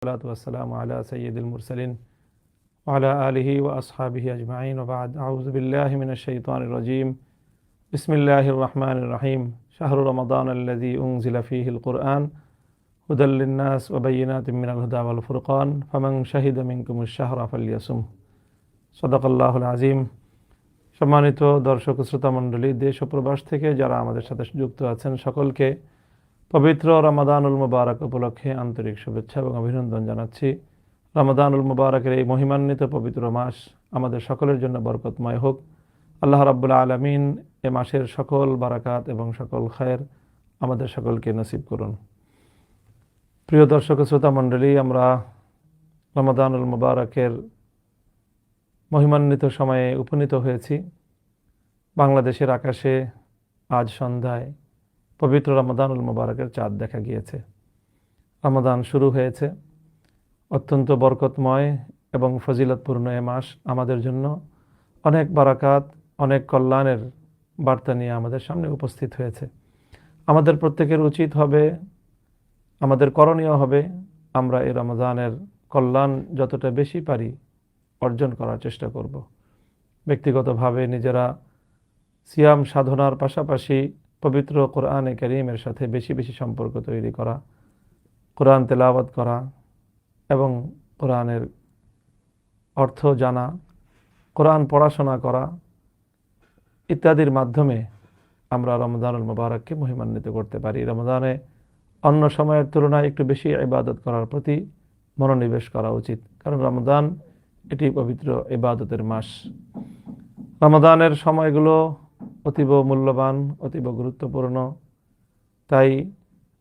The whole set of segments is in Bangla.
والصلاة والسلام على سيد المرسلين وعلى آله وأصحابه أجمعين وبعد أعوذ بالله من الشيطان الرجيم بسم الله الرحمن الرحيم شهر رمضان الذي أنزل فيه القرآن هدى للناس وبينات من الهدى والفرقان فمن شهد منكم الشهر فليصمه صدق الله العظيم। সম্মানিত দর্শক শ্রোতা মণ্ডলী, দেশ ও প্রবাস থেকে যারা আমাদের সাথে যুক্ত আছেন সকলকে পবিত্র রমাদানুল মুবারক উপলক্ষে আন্তরিক শুভেচ্ছা এবং অভিনন্দন জানাচ্ছি। রমাদানুল মুবারকের এই মহিমান্বিত পবিত্র মাস আমাদের সকলের জন্য বরকতময় হোক। আল্লাহ রাব্বুল আলামিন এ মাসের সকল বারাকাত এবং সকল খায়ের আমাদের সকলকে নসিব করুন। প্রিয় দর্শক শ্রোতা মণ্ডলী, আমরা রমাদানুল মুবারকের মহিমান্বিত সময়ে উপনীত হয়েছি। বাংলাদেশের আকাশে আজ সন্ধ্যায় পবিত্র রমাদানুল মুবারকের চাঁদ দেখা গিয়েছে। রমাদান শুরু হয়েছে। অত্যন্ত বরকতময় এবং ফজিলতপূর্ণ এ মাস আমাদের জন্য অনেক বারাকাত, অনেক কল্যাণের বার্তা নিয়ে আমাদের সামনে উপস্থিত হয়েছে। আমাদের প্রত্যেকের উচিত হবে, আমাদের করণীয় হবে, আমরা এই রমাদানের কল্যাণ যতটা বেশি পারি অর্জন করার চেষ্টা করব। ব্যক্তিগতভাবে নিজেরা সিয়াম সাধনার পাশাপাশি পবিত্র কোরআনে কারীমের সাথে বেশি বেশি সম্পর্ক তৈরি করা, কোরআন তেলাওয়াত করা এবং কোরআনের অর্থ জানা, কোরআন পড়াশোনা করা ইত্যাদির মাধ্যমে আমরা রমাদানুল মুবারককে মহিমান্বিত করতে পারি। রমাদানে অন্য সময়ের তুলনায় একটু বেশি ইবাদত করার প্রতি মনোনিবেশ করা উচিত, কারণ রমাদান এটি পবিত্র ইবাদতের মাস। রমাদানের সময়গুলো অতীব মূল্যবান, অতীব গুরুত্বপূর্ণ। তাই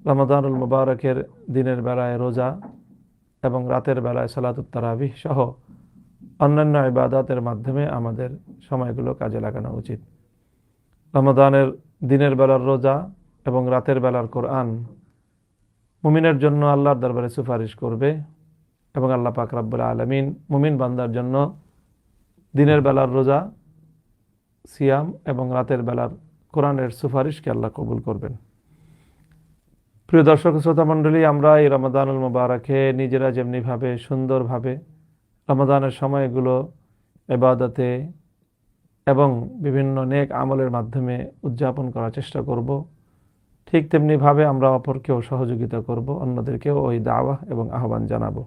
রমাদানুল মুবারকের দিনের বেলায় রোজা এবং রাতের বেলায় সালাতুত তারাবিহ সহ অন্যান্য ইবাদতের মাধ্যমে আমাদের সময়গুলো কাজে লাগানো উচিত। রমাদানের দিনের বেলার রোজা এবং রাতের বেলার কোরআন মুমিনের জন্য আল্লাহর দরবারে সুপারিশ করবে এবং আল্লাহ পাক রব্বুল আলামিন মুমিন বান্দার জন্য দিনের বেলার রোজা, সিয়াম এবং রাতের বেলার কোরআনের সুপারিশকে আল্লাহ কবুল করবেন। প্রিয় দর্শক শ্রোতা মণ্ডলী, আমরা এই রমাদানুল মুবারকে নিজেরা যেমনিভাবে সুন্দরভাবে রমাদানের সময়গুলো ইবাদতে এবং বিভিন্ন নেক আমলের মাধ্যমে উদযাপন করার চেষ্টা করব, ঠিক তেমনিভাবে আমরা অপরকেও সহযোগিতা করব, অন্যদেরকেও ওই দাওয়া এবং আহ্বান জানাবো।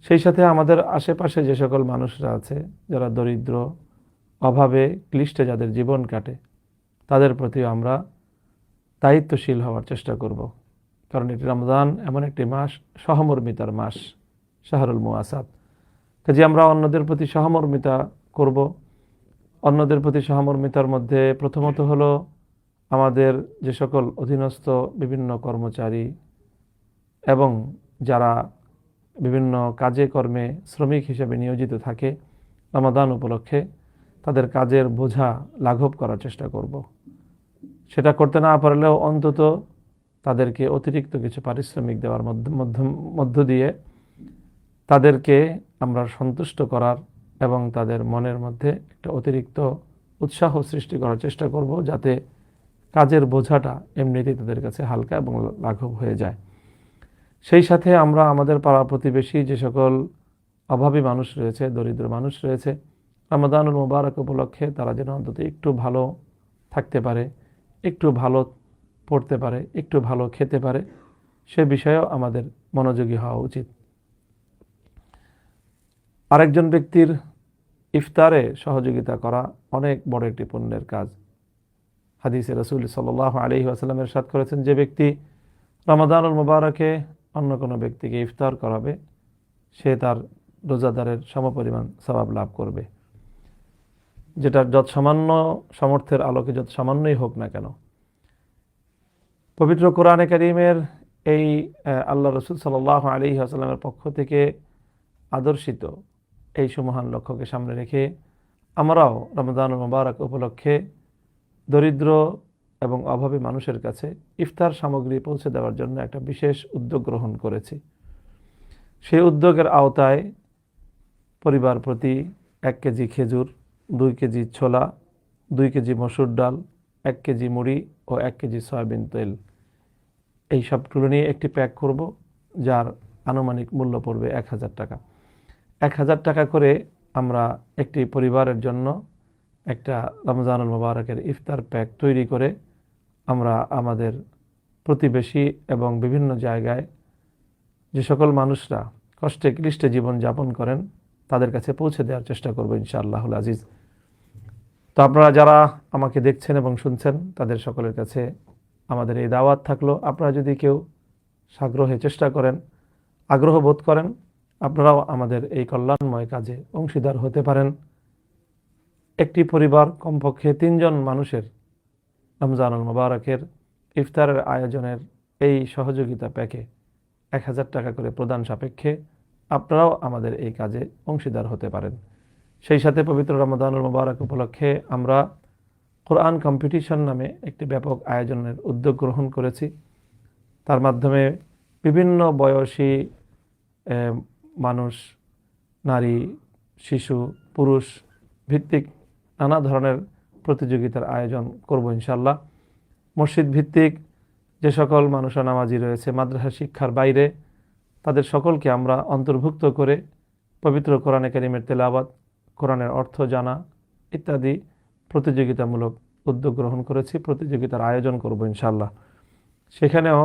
সেই সাথে আমাদের আশেপাশে যে সকল মানুষরা আছে যারা দরিদ্র, অভাবে ক্লিষ্টে যাদের জীবন কাটে, তাদের প্রতিও আমরা দায়িত্বশীল হওয়ার চেষ্টা করব। কারণ এটি রমজান এমন একটি মাস, সহমর্মিতার মাস, শাহরুল মুআসাত। কাজে আমরা অন্যদের প্রতি সহমর্মিতা করব। অন্যদের প্রতি সহমর্মিতার মধ্যে প্রথমত হলো আমাদের যে সকল অধীনস্থ বিভিন্ন কর্মচারী এবং যারা বিভিন্ন কাজে কর্মে শ্রমিক হিসেবে নিয়োজিত থাকে, রমাদান উপলক্ষে তাদের কাজের বোঝা লাঘব করার চেষ্টা করব। সেটা করতে না পারলেও অন্তত তাদেরকে অতিরিক্ত কিছু পারিশ্রমিক দেওয়ার মধ্য দিয়ে তাদেরকে আমরা সন্তুষ্ট করার এবং তাদের মনের মধ্যে একটা অতিরিক্ত উৎসাহ সৃষ্টি করার চেষ্টা করব, যাতে কাজের বোঝাটা এমনিতেই তাদের কাছে হালকা এবং লাঘব হয়ে যায়। সেই সাথে আমরা আমাদের পাড়া প্রতিবেশী যে সকল অভাবী মানুষ রয়েছে, দরিদ্র মানুষ রয়েছে, রমাদানুল মুবারক উপলক্ষে তারা যেন অন্তত একটু ভালো থাকতে পারে, একটু ভালো পড়তে পারে, একটু ভালো খেতে পারে, সে বিষয়েও আমাদের মনোযোগী হওয়া উচিত। আরেকজন ব্যক্তির ইফতারে সহযোগিতা করা অনেক বড় একটি পুণ্যের কাজ। হাদিসে রাসূল সাল্লাল্লাহু আলাইহি ওয়াসাল্লাম ইরশাদ করেছেন, যে ব্যক্তি রমাদানুল মুবারকে অন্য কোনো ব্যক্তিকে ইফতার করাবে, সে তার রোজাদারের সমপরিমাণ সওয়াব লাভ করবে, যেটা যত সামান্য সামর্থ্যের আলোকে যত সামান্যই হোক না কেন। পবিত্র কোরআনে কারীমের এই আল্লাহ রাসূল সাল্লাল্লাহু আলাইহি ওয়াসাল্লামের পক্ষ থেকে আদর্শিত এই সুমহান লক্ষ্যকে সামনে রেখে আমরাও রমাদানুল মুবারক উপলক্ষে দরিদ্র এবং অভাবী মানুষের কাছে ইফতার সামগ্রী পৌঁছে দেওয়ার জন্য একটা বিশেষ উদ্যোগ গ্রহণ করেছি। সেই উদ্যোগের আওতায় পরিবার প্রতি 1 কেজি খেজুর, 2 কেজি ছোলা, 2 কেজি মসুর ডাল, 1 কেজি মুড়ি ও 1 কেজি সয়াবিন তেল, এই সবগুলো নিয়ে একটি প্যাক করব, যার আনুমানিক মূল্য পড়বে 1000 টাকা। 1000 টাকা করে আমরা একটি পরিবারের জন্য একটা রমজানুল মুবারকের ইফতার প্যাক তৈরি করে আমরা আমাদের প্রতিবেশী এবং বিভিন্ন জায়গায় যে সকল মানুষরা কষ্টে ক্লিষ্টে জীবন যাপন করেন তাদের কাছে পৌঁছে দেওয়ার চেষ্টা করব ইনশাআল্লাহুল আজিজ। তো আপনারা যারা আমাকে দেখছেন এবং শুনছেন তাদের সকলের কাছে আমাদের এই দাওয়াত থাকলো, আপনারা যদি কেউ সাগ্রহে চেষ্টা করেন, আগ্রহ বোধ করেন, আপনারাও আমাদের এই কল্যাণময় কাজে অংশীদার হতে পারেন। একটি পরিবার কমপক্ষে 3 জন মানুষের রমজানুল মুবারকের ইফতারের আয়োজনের এই সহযোগিতা প্যাকে 1000 টাকা করে প্রদান সাপেক্ষে আপনারাও আমাদের এই কাজে অংশীদার হতে পারেন। সেই সাথে পবিত্র রমজানুল মুবারক উপলক্ষে আমরা কোরআন কম্পিটিশন নামে একটি ব্যাপক আয়োজনের উদ্যোগ গ্রহণ করেছি। তার মাধ্যমে বিভিন্ন বয়সী মানুষ, নারী, শিশু, পুরুষ ভিত্তিক নানা ধরনের প্রতিযোগিতার আয়োজন করব ইনশাআল্লাহ। মসজিদ ভিত্তিক যে সকল মানুষরা নামাজি রয়েছে মাদ্রাসা শিক্ষার বাইরে তাদের সকলকে আমরা অন্তর্ভুক্ত করে পবিত্র কোরআনে কারিমের তেলাওয়াত, কোরআনের অর্থ জানা ইত্যাদি প্রতিযোগিতামূলক উদ্যোগ গ্রহণ করেছি, প্রতিযোগিতার আয়োজন করব ইনশাআল্লাহ। সেখানেও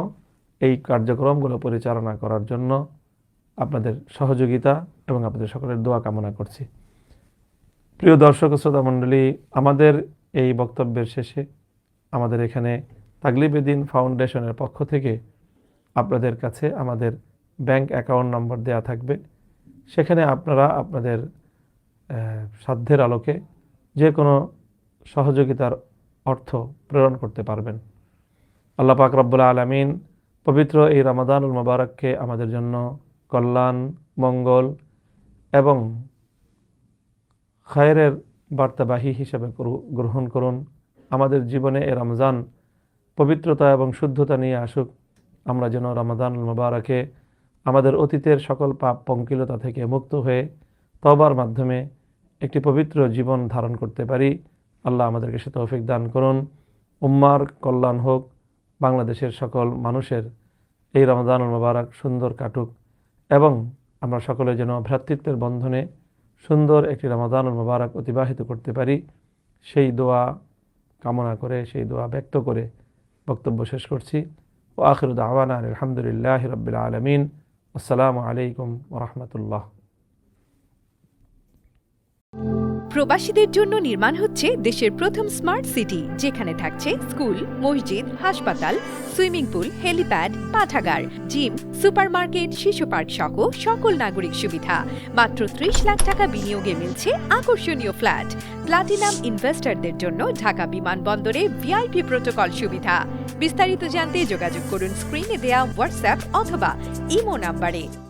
এই কার্যক্রমগুলো পরিচালনা করার জন্য আপনাদের সহযোগিতা এবং আপনাদের সকলের দোয়া কামনা করছি। প্রিয় দর্শক ও শ্রোতা মণ্ডলী, আমাদের এই বক্তব্যের শেষে আমাদের এখানে তাগলিবে দ্বীন ফাউন্ডেশনের পক্ষ থেকে আপনাদের কাছে আমাদের ব্যাংক অ্যাকাউন্ট নম্বর দেয়া থাকবে। সেখানে আপনারা আপনাদের সাধ্যের আলোকে যে কোনো সহযোগিতার অর্থ প্রেরণ করতে পারবেন। আল্লাহ পাক রব্বুল আলামিন পবিত্র এই রমাদানুল মুবারককে আমাদের জন্য কল্যাণ, মঙ্গল এবং খায়রের বার্তাবাহী হিসেবে গ্রহণ করুন। আমাদের জীবনে এই রমজান পবিত্রতা এবং শুদ্ধতা নিয়ে আসুক। আমরা যেন রমাদানুল মুবারকে আমাদের অতীতের সকল পাপ পঙ্কিলতা থেকে মুক্ত হয়ে তওবার মাধ্যমে একটি পবিত্র জীবন ধারণ করতে পারি। আল্লাহ আমাদেরকে সে তৌফিক দান করুন। উম্মার কল্যাণ হোক, বাংলাদেশের সকল মানুষের এই রমাদানুল মুবারক সুন্দর কাটুক এবং আমরা সকলে যেন ভ্রাতৃত্বের বন্ধনে সুন্দর একটি রমাদানুল মুবারক অতিবাহিত করতে পারি, সেই দোয়া কামনা করে, সেই দোয়া ব্যক্ত করে বক্তব্য শেষ করছি। ও আখিরু দাওয়ানা আলহামদুলিল্লাহি রাব্বিল আলামিন। আসসালামু আলাইকুম ওয়া রাহমাতুল্লাহ। প্রবাসীদের জন্য নির্মাণ হচ্ছে দেশের প্রথম স্মার্ট সিটি, যেখানে থাকছে স্কুল, মসজিদ, হাসপাতাল, সুইমিং পুল, হেলিপ্যাড, পাঠাগার, জিম, সুপারমার্কেট, শিশু পার্ক সহ সকল নাগরিক সুবিধা। মাত্র 30 লাখ টাকা বিনিয়োগে মিলছে আকর্ষণীয় ফ্ল্যাট। প্লাটিনাম ইনভেস্টরদের জন্য ঢাকা বিমানবন্দরে ভিআইপি প্রোটোকল সুবিধা। বিস্তারিত জানতে যোগাযোগ করুন স্ক্রিনে দেয়া হোয়াটসঅ্যাপ অথবা ইমো নাম্বারে।